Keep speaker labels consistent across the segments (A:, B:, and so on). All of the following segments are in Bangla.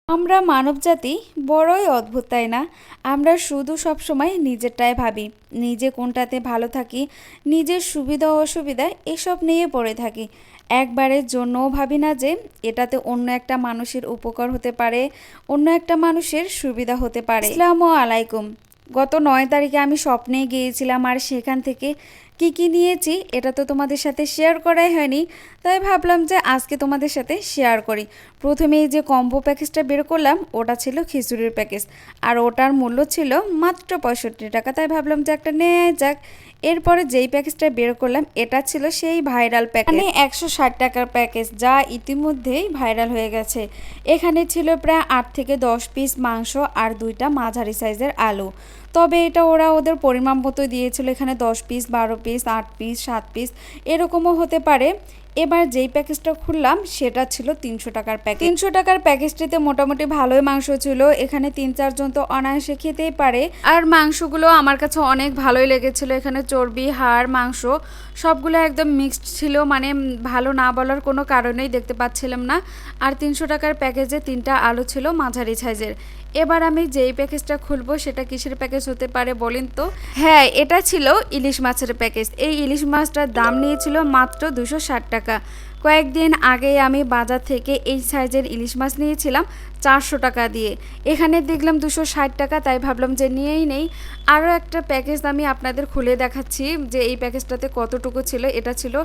A: আমরা মানবজাতি বড়ই অদ্ভুত, তাই না? আমরা শুধু সবসময় নিজেরটাই ভাবি, নিজে কোনটাতে ভালো থাকি, নিজের সুবিধা অসুবিধা এসব নিয়ে পড়ে থাকি। একবারের জন্যও ভাবি না যে এটাতে অন্য একটা মানুষের উপকার হতে পারে, অন্য একটা মানুষের সুবিধা হতে পারে। আসসালামু আলাইকুম। গত 9 তারিখে আমি স্বপ্নে গিয়েছিলাম, আর সেখান থেকে কি কি নিয়েছি এটা তো তোমাদের সাথে শেয়ার করাই হয়নি, তাই ভাবলাম যে আজকে তোমাদের সাথে শেয়ার করি। প্রথমে এই যে কম্বো প্যাকেজটা বের করলাম, ওটা ছিল খিচুড়ির প্যাকেজ, আর ওটার মূল্য ছিল মাত্র 65 টাকা, তাই ভাবলাম যে একটা নেওয়া যাক। এরপরে যেই প্যাকেজটা বের করলাম এটা ছিল সেই ভাইরাল প্যাকেজ, মানে 160 টাকার প্যাকেজ, যা ইতিমধ্যেই ভাইরাল হয়ে গেছে। এখানে ছিল প্রায় 8 থেকে 10 পিস মাংস আর 2টা মাঝারি সাইজের আলু। তবে এটা ওরা ওদের পরিমাণ মতো দিয়েছিল, এখানে 10 পিস, 12 পিস, 8 পিস, 7 পিস এরকমও হতে পারে। এবার যেই প্যাকেজটা খুললাম সেটা ছিল 300 টাকার প্যাকেজ। 300 টাকার প্যাকেজটিতে মোটামুটি ভালোই মাংস ছিল, এখানে 3-4 জন তো অনায়াসে খেতেই পারে। আর মাংসগুলো আমার কাছে অনেক ভালোই লেগেছিল, এখানে চর্বি, হাড়, মাংস সবগুলো একদম মিক্সড ছিল, মানে ভালো না বলার কোনো কারণেই দেখতে পাচ্ছিলাম না। আর 300 টাকার প্যাকেজে 3টা আলু ছিল মাঝারি সাইজের। এবার আমি যেই প্যাকেজটা খুলবো সেটা কিসের প্যাকেজ হতে পারে বলেন তো? হ্যাঁ, এটা ছিল ইলিশ মাছের প্যাকেজ। এই ইলিশ মাছটার দাম নিয়েছিল মাত্র 260 টাকা। কয়েকদিন আগে আমি বাজার থেকে এই সাইজের ইলিশ মাছ নিয়েছিলাম 400 টাকা দিয়ে, এখানে দেখলাম 260 টাকা, তাই ভাবলাম যে নিয়েই নেই। আরও একটা প্যাকেজ আমি আপনাদের খুলে দেখাচ্ছি যে এই প্যাকেজটাতে কতটুকু ছিল। এটা ছিল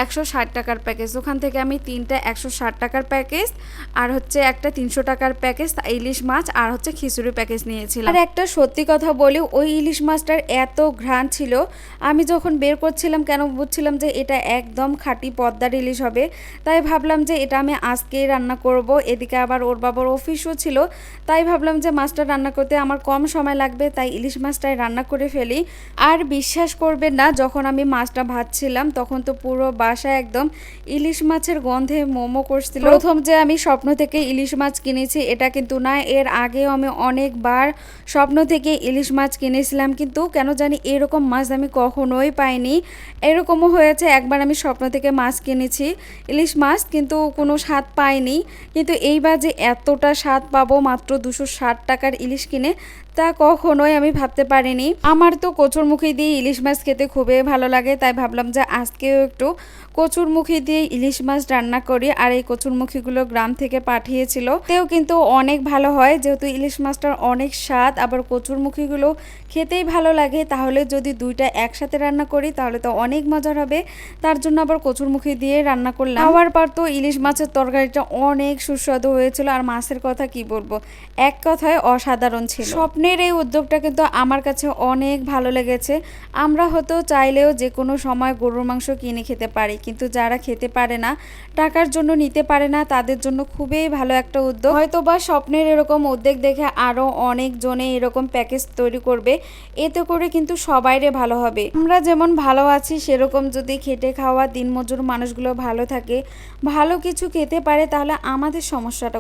A: 160 টাকার প্যাকেজ, ওখান থেকে আমি 3টা 160 টাকার প্যাকেজ আর হচ্ছে একটা 300 টাকার প্যাকেজ ইলিশ মাছ আর হচ্ছে খিচুড়ি প্যাকেজ নিয়েছিলাম। আর একটা সত্যি কথা বলি, ওই ইলিশ মাছটার এত ঘ্রাণ ছিল, আমি যখন বের করছিলাম কেন বুঝছিলাম যে এটা একদম খাঁটি পদ্মার ইলিশ হবে, তাই ভাবলাম যে এটা আমি আজকেই রান্না করব। এদিকে আবার ওর বাবার অফিসও ছিল, তাই ভাবলাম যে মাছটা রান্না করতে আমার কম সময় লাগবে, তাই ইলিশ মাছটাই রান্না করে ফেলি। আর বিশ্বাস করবেন না, যখন আমি মাছটা ভাজছিলাম তখন তো পুরো বাসা একদম ইলিশ মাছের গন্ধে মোমো করছিল। প্রথম যে আমি স্বপ্ন থেকে ইলিশ মাছ কিনেছি এটা কিন্তু না, এর আগেও আমি অনেকবার স্বপ্ন থেকে ইলিশ মাছ কিনেছিলাম, কিন্তু কেন জানি এরকম মাছ আমি কখনোই পাইনি। এরকমও হয়েছে একবার আমি স্বপ্ন থেকে মাছ কিনেছি ইলিশ মাছ, কিন্তু কোনো স্বাদ পাইনি। কিন্তু এইবার যে এতটা স্বাদ পাবো মাত্র 260 টাকার ইলিশ কিনে, তা কখনোই আমি ভাবতে পারিনি। আমার তো কচুরমুখী দিয়ে ইলিশ মাছ খেতে খুবই ভালো লাগে, তাই ভাবলাম যে আজকেও একটু কচুরমুখী দিয়ে ইলিশ মাছ রান্না করি। আর এই কচুরমুখীগুলো গ্রাম থেকে পাঠিয়েছিল, তেও কিন্তু অনেক ভালো হয়, যেহেতু ইলিশ মাছটার অনেক স্বাদ, আবার কচুরমুখীগুলো খেতেই ভালো লাগে। তাহলে যদি 2টা একসাথে রান্না করি তাহলে তো অনেক মজার হবে, তার জন্য আবার কচুরমুখী দিয়ে রান্না করলাম। খাওয়ার পর তো ইলিশ মাছের তরকারিটা অনেক সুস্বাদু হয়েছিল, আর মাছের কথা কি বলবো, এক কথায় অসাধারণ ছিল। স্বপ্নের এই উদ্যোগটা কিন্তু আমার কাছে অনেক ভালো লেগেছে। আমরা হয়তো চাইলেও যে কোনো সময় গরুর মাংস কিনে খেতে পারি, কিন্তু যারা খেতে পারে না, টাকার জন্য নিতে পারে না, তাদের জন্য খুবই ভালো একটা উদ্যোগ। হয়তো বা স্বপ্নের এরকম উদ্যোগ দেখে আরও অনেকজনে এরকম প্যাকেজ তৈরি করবে, এতে করে কিন্তু সবাইরে ভালো হবে। আমরা যেমন ভালো আছি সেরকম যদি খেটে খাওয়া দিনমজুর মানুষগুলো ভালো থাকে, ভালো কিছু খেতে পারে, তাহলে আমাদের সমস্যাটা